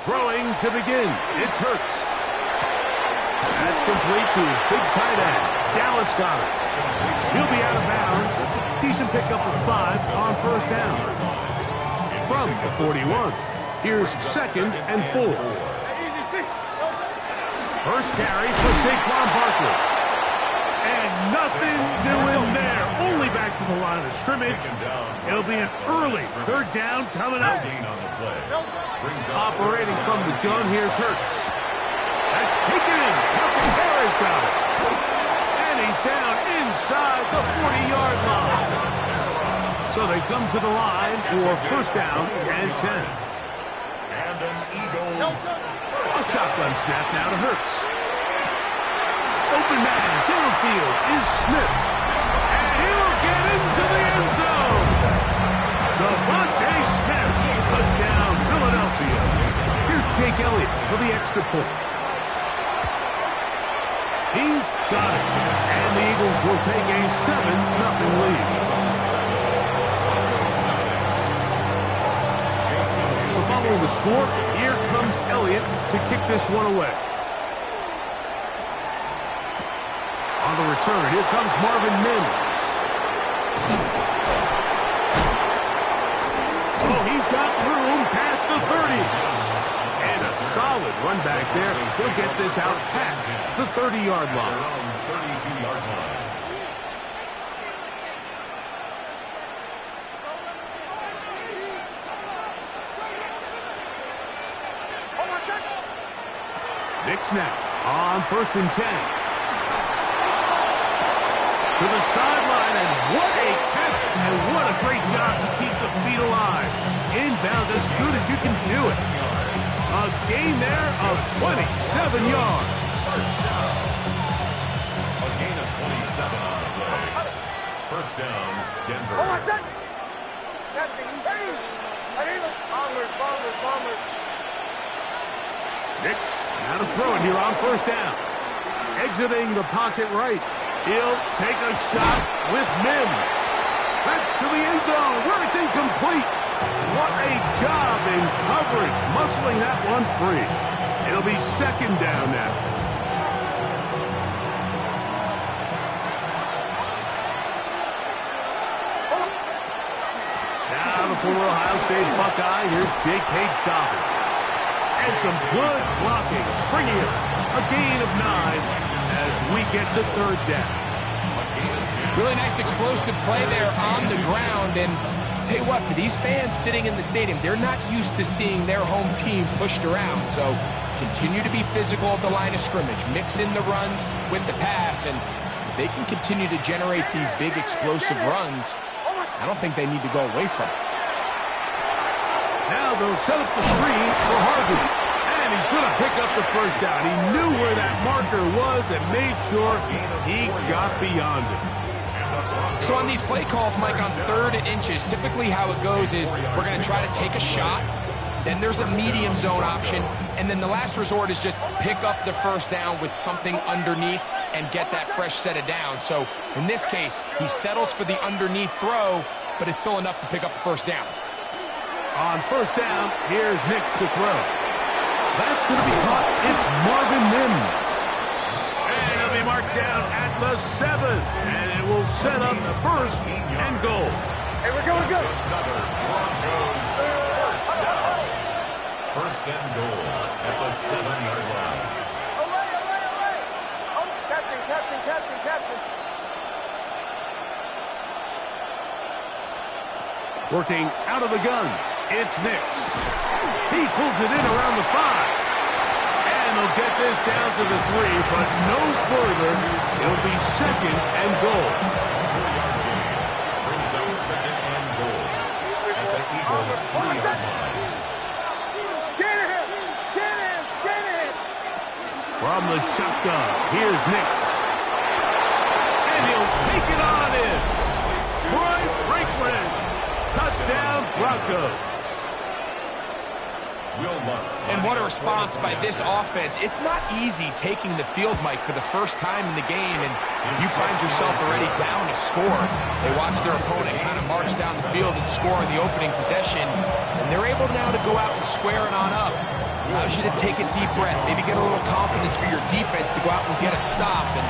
Throwing to begin. It's Hurts. That's complete to his big tight end. Dallas got it. He'll be out of bounds. Decent pickup of 5 on first down. From the 41. Here's 2nd and 4. First carry for Saquon Barkley. And nothing doing there. Only back to the line of scrimmage. It'll be an early 3rd down coming up. Operating from the gun, here's Hurts. That's taken in. Harris got it. And he's down inside the 40-yard line. So they come to the line for first down and 10. And an Eagles. A shotgun snap now to Hurts. Open man downfield is Smith. And he'll get into the end zone. Devontae Smith. Touchdown, Philadelphia. Here's Jake Elliott for the extra point. He's got it. And the Eagles will take a 7-0 lead. So following the score, here comes Elliott to kick this one away. On the return, here comes Marvin Mims. Oh, he's got room past the 30. And a solid run back there. He'll get this out past the 30-yard line. 32-yard line. Knicks now on 1st and 10. To the sideline, and what a catch, and what a great job to keep the feet alive. Inbounds as good as you can do it. A gain there of 27 yards. A gain of 27 on the play. First down, Denver. Knicks now to throw it here on first down. Exiting the pocket right. He'll take a shot with Mims. That's to the end zone where it's incomplete. What a job in coverage, muscling that one free. It'll be 2nd down now. Now the former Ohio State Buckeye, here's J.K. Dobbins. And some good blocking, springing it. A gain of 9 as we get to 3rd down. Really nice explosive play there on the ground. And tell you what, for these fans sitting in the stadium, they're not used to seeing their home team pushed around. So continue to be physical at the line of scrimmage. Mix in the runs with the pass. And if they can continue to generate these big explosive runs, I don't think they need to go away from it. Now they'll set up the screens for Harvey. And he's going to pick up the first down. He knew where that marker was and made sure he got beyond it. So on these play calls, Mike, on 3rd and inches, typically how it goes is we're going to try to take a shot, then there's a medium zone option, and then the last resort is just pick up the first down with something underneath and get that fresh set of down. So in this case, he settles for the underneath throw, but it's still enough to pick up the first down. On first down, here's Knicks to throw. That's going to be caught. It's Marvin Mims. And it'll be marked down at the 7. And it will set up 1st and goal. Hey, we're going good. Another Broncos first down. 1st and goal at the 7-yard line. Away. Oh, captain. Working out of the gun. It's Knicks. He pulls it in around the 5. And they'll get this down to the 3, but no further. It'll be 2nd and goal. 4-yard gain brings up 2nd and goal at the Eagles' 3-yard line. Shanahan! From the shotgun, here's Knicks. And he'll take it on in. Troy Franklin. Touchdown, Broncos. And what a response by this offense. It's not easy taking the field, Mike, for the first time in the game, and you find yourself already down a score. They watch their opponent kind of march down the field and score in the opening possession, and they're able now to go out and square it on up. Allows you to take a deep breath, maybe get a little confidence for your defense to go out and get a stop, and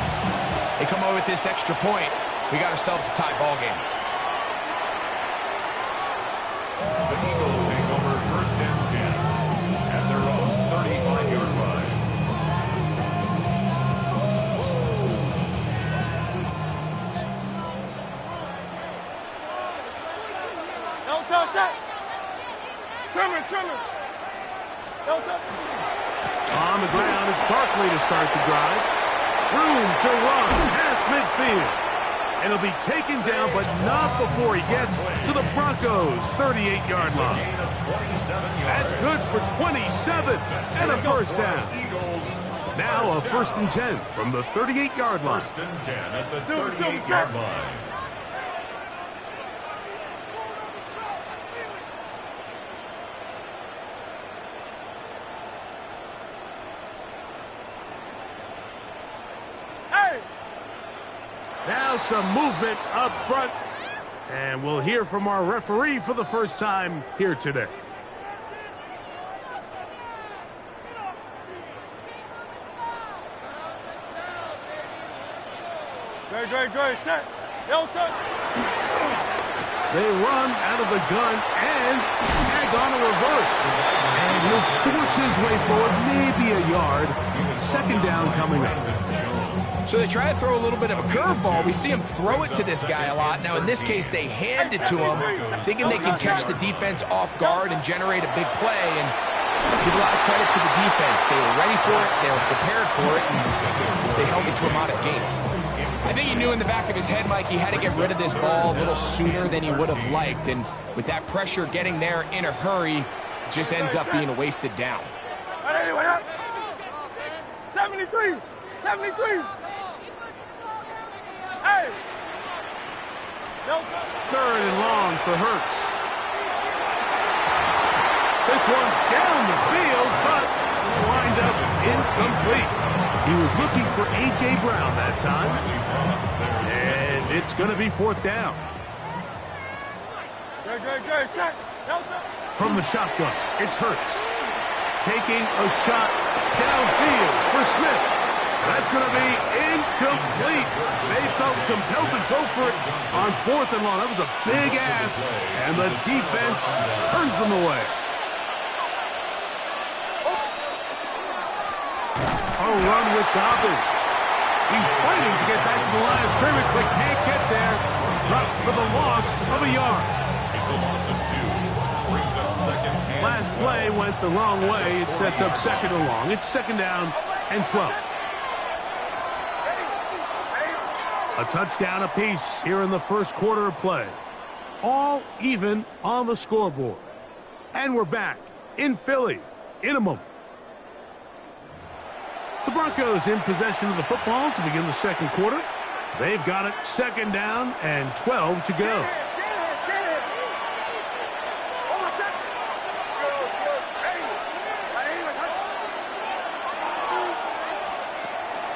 they come away with this extra point. We got ourselves a tie ball game. The Eagles take over first and 10 at their own 35-yard line. Don't touch that. Trimmer, trimmer. Don't touch it. On the ground, it's Barkley to start the drive. Room to run past midfield. And he'll be taken down, but not before he gets to the Broncos' 38-yard line. That's good for 27 and a first down. Now a first and 10 from the 38-yard line. First and 10 at the 38-yard line. Now some movement up front, and we'll hear from our referee for the first time here today. Great, set. Don't touch. They run out of the gun and tag on a reverse. And he'll force his way forward, maybe a yard. Second down coming up. So they try to throw a little bit of a curveball. We see him throw it to this guy a lot. Now, in this case, they hand it to him, thinking they can catch the defense off guard and generate a big play. And give a lot of credit to the defense. They were ready for it, they were prepared for it, and they held it to a modest game. I think he knew in the back of his head, Mike, he had to get rid of this ball a little sooner than he would have liked. And with that pressure getting there in a hurry, it just ends up being a wasted down. 73! 73! Hey! Third and long for Hurts. This one down the field, but wind up incomplete. He was looking for A.J. Brown that time. And it's going to be fourth down. From the shotgun, it's Hurts. Taking a shot downfield for Smith. That's going to be incomplete. They felt compelled to go for it on fourth and long. That was a big ask, and the defense turns them away. A run with Dobbins. He's fighting to get back to the line of scrimmage, but can't get there. Dropped for the loss of a yard. It's a loss of 2. Brings up second and Last play went the wrong way. It sets up second and long. It's second down and 12. A touchdown apiece here in the first quarter of play. All even on the scoreboard. And we're back in Philly in a moment. The Broncos in possession of the football to begin the second quarter. They've got it second down and 12 to go.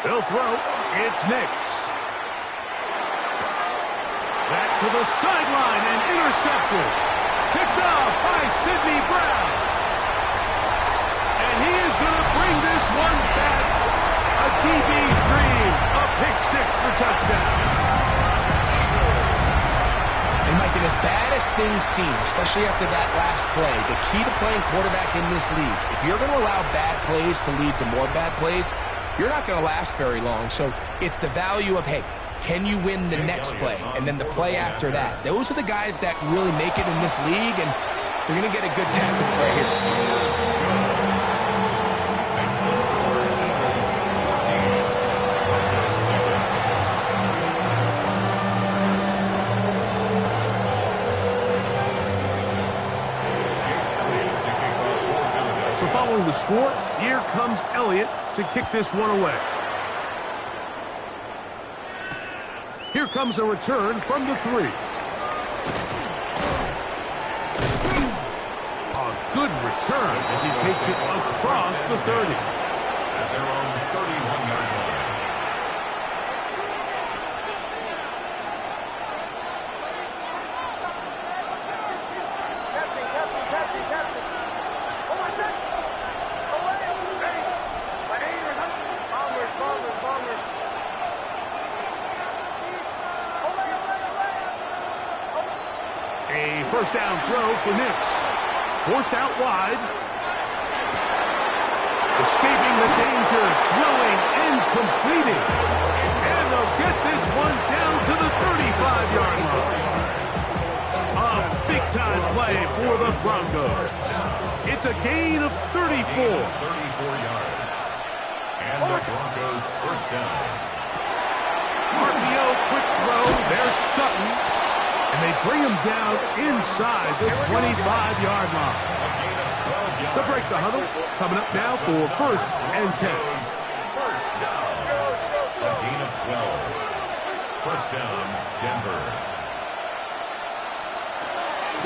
They'll throw. It's Nix. Back to the sideline and intercepted. Picked off by Sidney Brown. And he is going to bring this one back. A DB's dream. A pick six for touchdown. And Mike, and as bad as things seem, especially after that last play, the key to playing quarterback in this league, if you're going to allow bad plays to lead to more bad plays, you're not going to last very long. So it's the value of, hey, can you win the next play? And then the play after that. Those are the guys that really make it in this league, and they're going to get a good test of play here. So following the score, here comes Elliott to kick this one away. Here comes a return from the 3. A good return as he takes it across the 30. At their own 31-yard line. A first down throw for Nix. Forced out wide. Escaping the danger, throwing and completing. And they'll get this one down to the 35-yard line. A big-time play for the Broncos. It's a gain of 34. 34 yards. And the Broncos first down. RPO, quick throw. There's Sutton. And they bring him down inside the 25-yard line. To break the huddle, coming up now for first and 10. First down. A gain of 12. First down, Denver.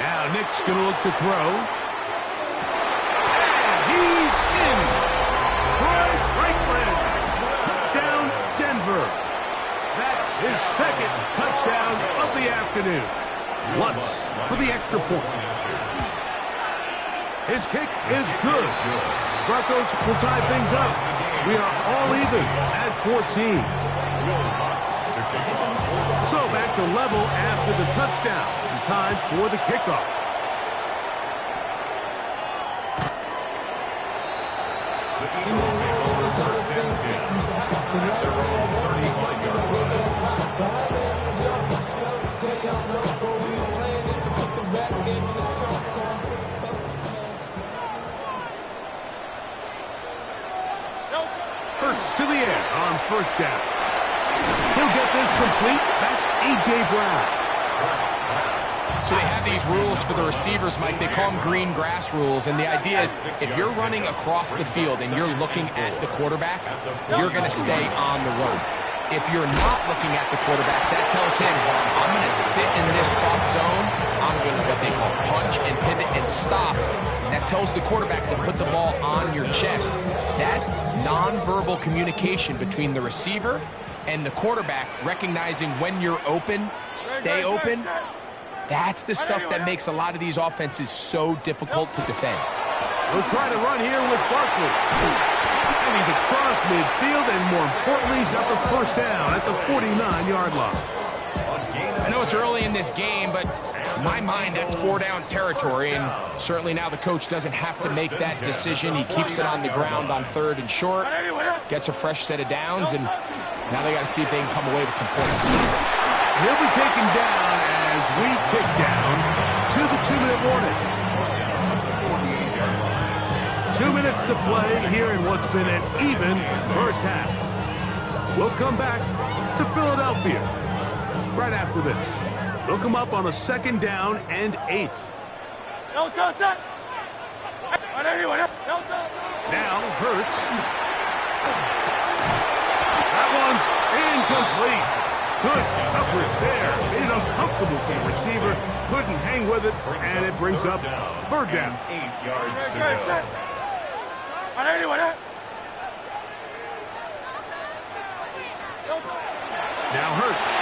Now Nick's going to look to throw. And he's in. Troy Franklin. Touchdown, Denver. That's his second touchdown of the afternoon. Lutz for the extra point. His kick is good. Broncos will tie things up. We are all even at 14. So back to level after the touchdown. And time for the kickoff. The Eagles take over first and 10. At their own 35-yard line. Hurts to the air on first down. He'll get this complete. That's A.J. Brown. So they have these rules for the receivers, Mike. They call them green grass rules. And the idea is if you're running across the field and you're looking at the quarterback, you're going to stay on the road. If you're not looking at the quarterback, that tells him, I'm going to sit in this soft zone. I'm going to what they call punch and pivot and stop. And that tells the quarterback to put the ball on your chest. That nonverbal communication between the receiver and the quarterback, recognizing when you're open, stay open, that's the stuff that makes a lot of these offenses so difficult to defend. We'll try to run here with Barkley. And he's across midfield, and more importantly, he's got the first down at the 49-yard line. I know it's early in this game, but in my mind, that's four-down territory, and certainly now the coach doesn't have to make that decision. He keeps it on the ground on third and short, gets a fresh set of downs, and now they got to see if they can come away with some points. He'll be taken down as we tick down to the 2-minute warning. 2 minutes to play here in what's been an even first half. We'll come back to Philadelphia right after this. They'll come up on a second down and 8. Now Hurts. That one's incomplete. Good coverage there. Made it uncomfortable for the receiver. Couldn't hang with it, and it brings up third down. 8 yards to go. Now Hurts.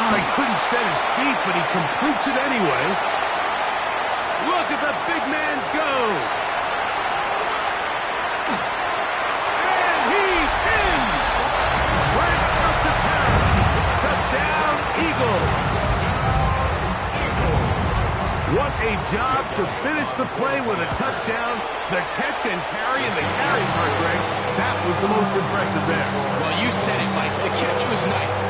He couldn't set his feet, but he completes it anyway. Look at the big man go. And he's in. Right up the town. Touchdown, Eagles. What a job to finish the play with a touchdown. The catch and carry, and the carry part, Greg, that was the most impressive there. Well, you said it, Mike. The catch was nice,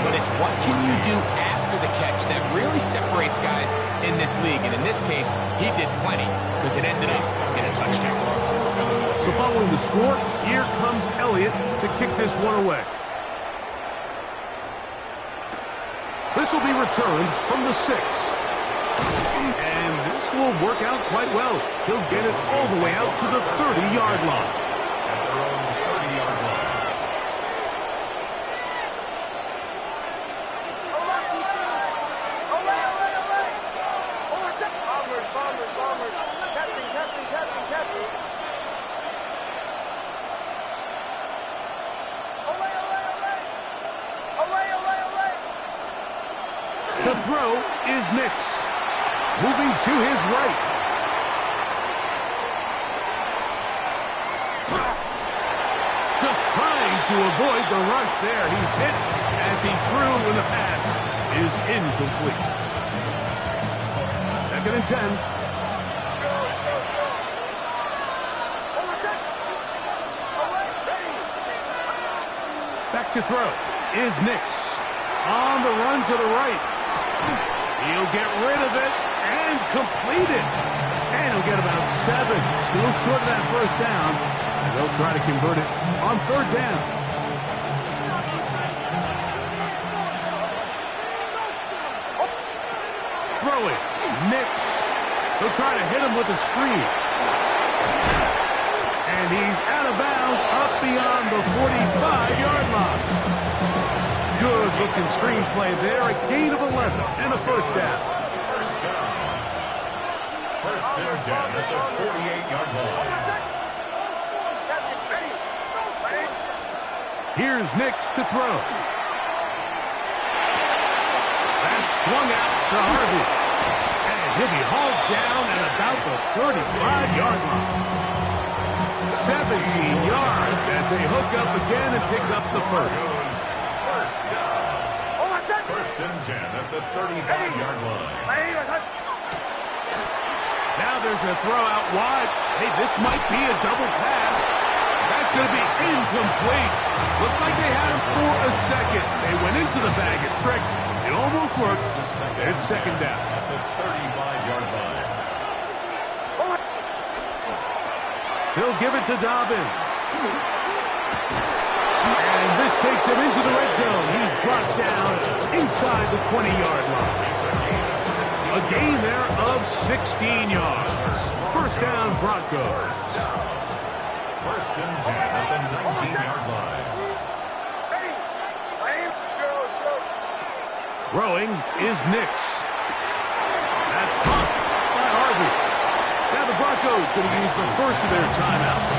but it's what can you do after the catch that really separates guys in this league. And in this case, he did plenty because it ended up in a touchdown. So following the score, here comes Elliott to kick this one away. This will be returned from the 6. And this will work out quite well. He'll get it all the way out to the 30-yard line. At their own 30-yard line. To throw is Nix. Moving to his right. Just trying to avoid the rush there. He's hit as he threw when the pass is incomplete. 2nd and 10. Back to throw is Nix. On the run to the right. He'll get rid of it and complete it. And he'll get about 7. Still short of that first down. And they'll try to convert it on 3rd down. Throwing. Nix. They'll try to hit him with a screen. And he's out of bounds up beyond the 45-yard line. Good-looking screenplay there. A gain of 11 and a first down. First down. 1st and 10 at the 48-yard line. Here's Nix to throw. That's swung out to Harvey. And he'll be hauled down at about the 35-yard line. 17 yards as they hook up again and pick up the first. First down. 1st and 10 at the 35-yard line. Now there's a throw out wide. Hey, this might be a double pass. That's going to be incomplete. Looked like they had him for a second. They went into the bag of tricks. It almost works. It's 2nd down. At the 35-yard line. He'll give it to Dobbins. And this takes him into the red zone. He's brought down inside the 20-yard line. A gain there of 16 yards. First down, Broncos. 1st and 10 at the 19-yard line. Throwing is Nix. That's caught by Harvey. Now the Broncos going to use the first of their timeouts.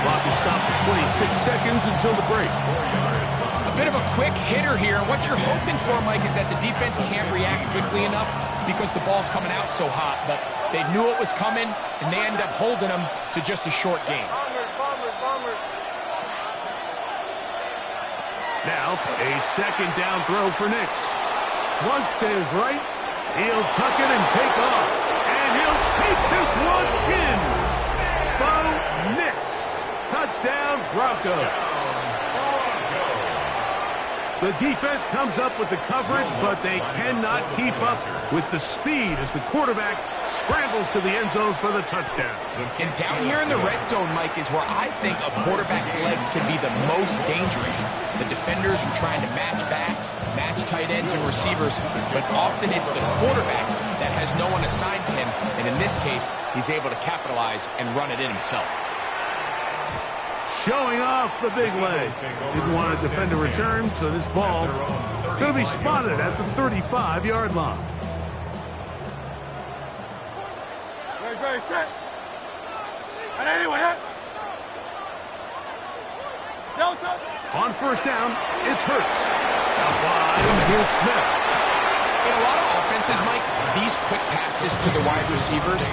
Clock is stopped at 26 seconds until the break. A bit of a quick hitter here. What you're hoping for, Mike, is that the defense can't react quickly enough because the ball's coming out so hot. But they knew it was coming, and they end up holding them to just a short game. Now a 2nd down throw for Nix. Flush to his right. He'll tuck it and take off. And he'll take this one in. Bo Nix. Touchdown, Broncos. The defense comes up with the coverage, but they cannot keep up with the speed as the quarterback scrambles to the end zone for the touchdown. And down here in the red zone, Mike, is where I think a quarterback's legs can be the most dangerous. The defenders are trying to match backs, match tight ends and receivers, but often it's the quarterback that has no one assigned to him, and in this case, he's able to capitalize and run it in himself. Showing off the big leg. Didn't want to defend a return, so this ball going to be spotted at the 35-yard line. Ready, set. And anyone hit. Delta. On 1st down, it's Hurts. Out wide, here's Smith. In a lot of offenses, Mike, these quick passes to the wide receivers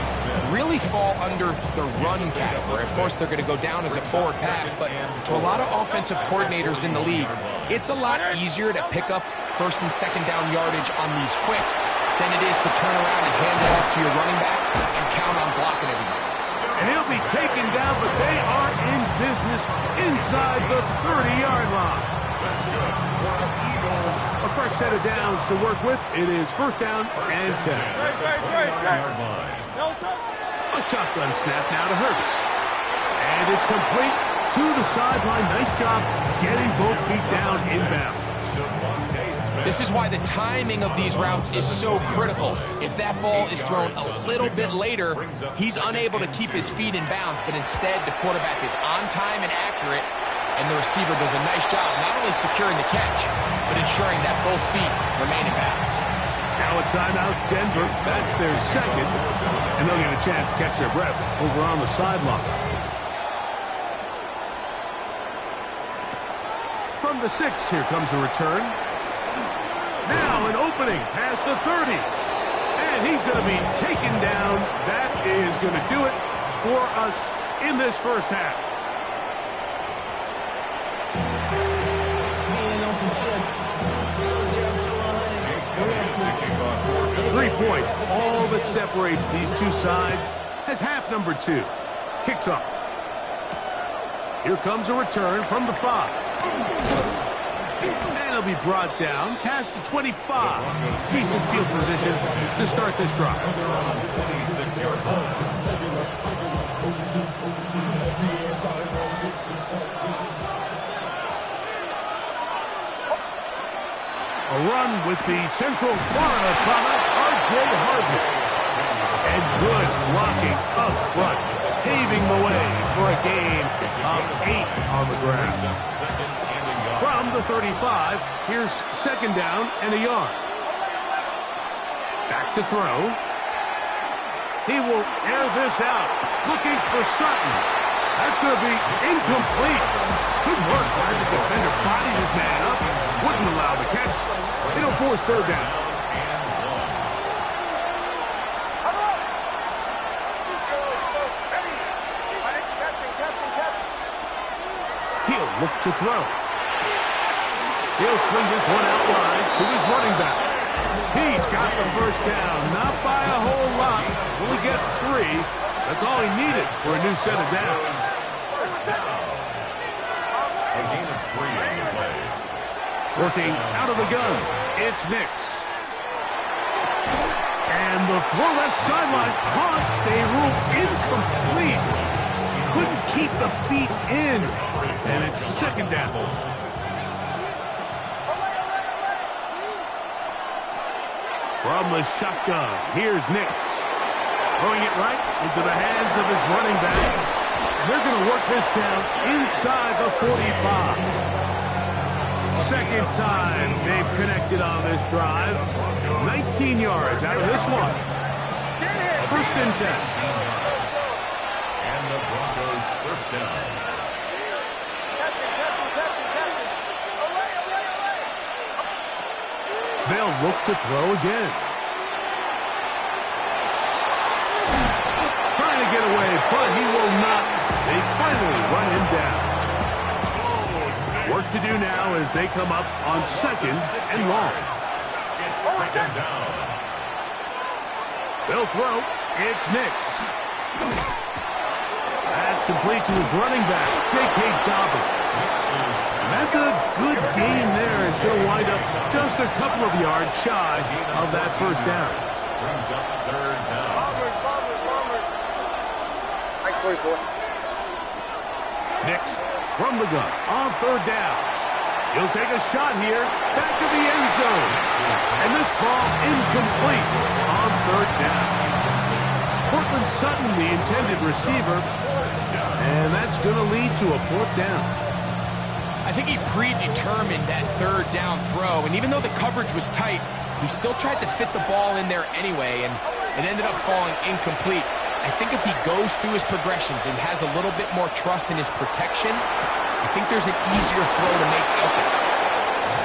really fall under the run category. Of course, they're going to go down as a forward pass, but to a lot of offensive coordinators in the league, it's a lot easier to pick up 1st and 2nd down yardage on these quicks than it is to turn around and hand it off to your running back and count on blocking everybody. And he'll be taken down, but they are in business inside the 30-yard line. That's good. For the Eagles. A fresh set of downs to work with. It is 1st down and 10. A shotgun snap now to Hurts. And it's complete to the sideline. Nice job getting both feet down inbounds. This is why the timing of these routes is so critical. If that ball is thrown a little bit later, he's unable to keep his feet in bounds, but instead the quarterback is on time and accurate, and the receiver does a nice job not only securing the catch, but ensuring that both feet remain in bounds. Now a timeout, Denver. That's their 2nd, and they'll get a chance to catch their breath over on the sideline. From the 6, here comes a return. Now an opening past the 30. And he's going to be taken down. That is going to do it for us in this first half. 3 points, all that separates these two sides, as half number 2 kicks off. Here comes a return from the 5. And he'll be brought down past the 25. Decent field position to start this drive. A run with the Central Florida product, R.J. Harvey. And good blocking up front, paving the way for a gain of 8 on the ground. From the 35, here's second down and a yard. Back to throw. He will air this out, looking for Sutton. That's going to be incomplete. Good work by the defender, bodied his man up, wouldn't allow the catch. They don't force third down. He'll look to throw. He'll swing this one out wide to his running back. He's got the first down, not by a whole lot. Only gets 3. That's all he needed for a new set of downs. A gain of 3 on the play. Working out of the gun, it's Nix. And the throw left sideline caught. They ruled incomplete. Couldn't keep the feet in. And it's second down. From the shotgun, here's Nix. Throwing it right into the hands of his running back. They're going to work this down inside the 45. Second time they've connected on this drive. 19 yards out of this one. First and 10. And the Broncos first down. They'll look to throw again. Trying to get away, but he will not. They finally run him down. Work to do now as they come up on second and long. It's second down. They'll throw. It's Nix. That's complete to his running back, J.K. Dobbins. And that's a good gain there. It's going to wind up just a couple of yards shy of that first down. Brings up third down. Nix from the gun on third down. He'll take a shot here, back to the end zone. And this ball incomplete on third down. Cortland Sutton, the intended receiver, and that's going to lead to a fourth down. I think he predetermined that third down throw, and even though the coverage was tight, he still tried to fit the ball in there anyway, and it ended up falling incomplete. I think if he goes through his progressions and has a little bit more trust in his protection, I think there's an easier throw to make out there.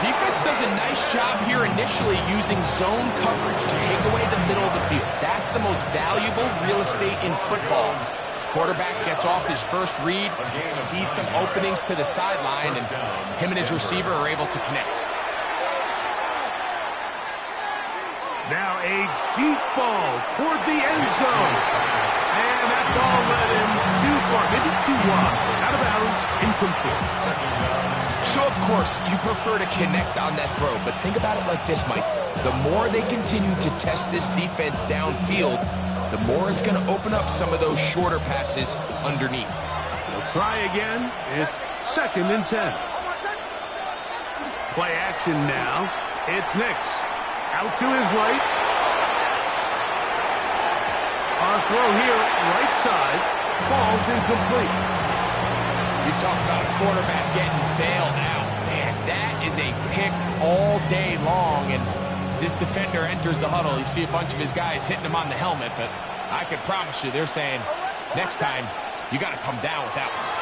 Defense does a nice job here initially using zone coverage to take away the middle of the field. That's the most valuable real estate in football. Quarterback gets off his first read, sees some openings to the sideline, and him and his receiver are able to connect. Now a deep ball toward the end zone. And that ball led him too far, maybe too wide. Out of bounds, incomplete. So, of course, you prefer to connect on that throw, but think about it like this, Mike. The more they continue to test this defense downfield, the more it's going to open up some of those shorter passes underneath. They'll try again. It's second and 10. Play action now. It's Nix. Out to his right. Our throw here, right side, falls incomplete. You talk about a quarterback getting bailed out. Man, that is a pick all day long. And as this defender enters the huddle, you see a bunch of his guys hitting him on the helmet. But I can promise you, they're saying, next time, you got to come down with that one.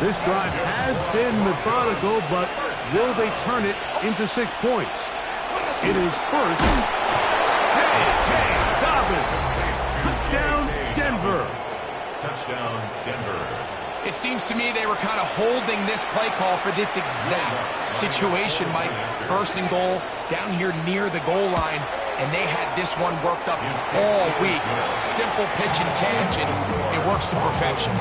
This drive has been methodical, but will they turn it into 6 points? It is first. Hey, Dobbins. Touchdown, Denver. Touchdown, Denver. It seems to me they were kind of holding this play call for this exact situation, Mike. First and goal, down here near the goal line, and they had this one worked up all week. Simple pitch and catch, and it works to perfection.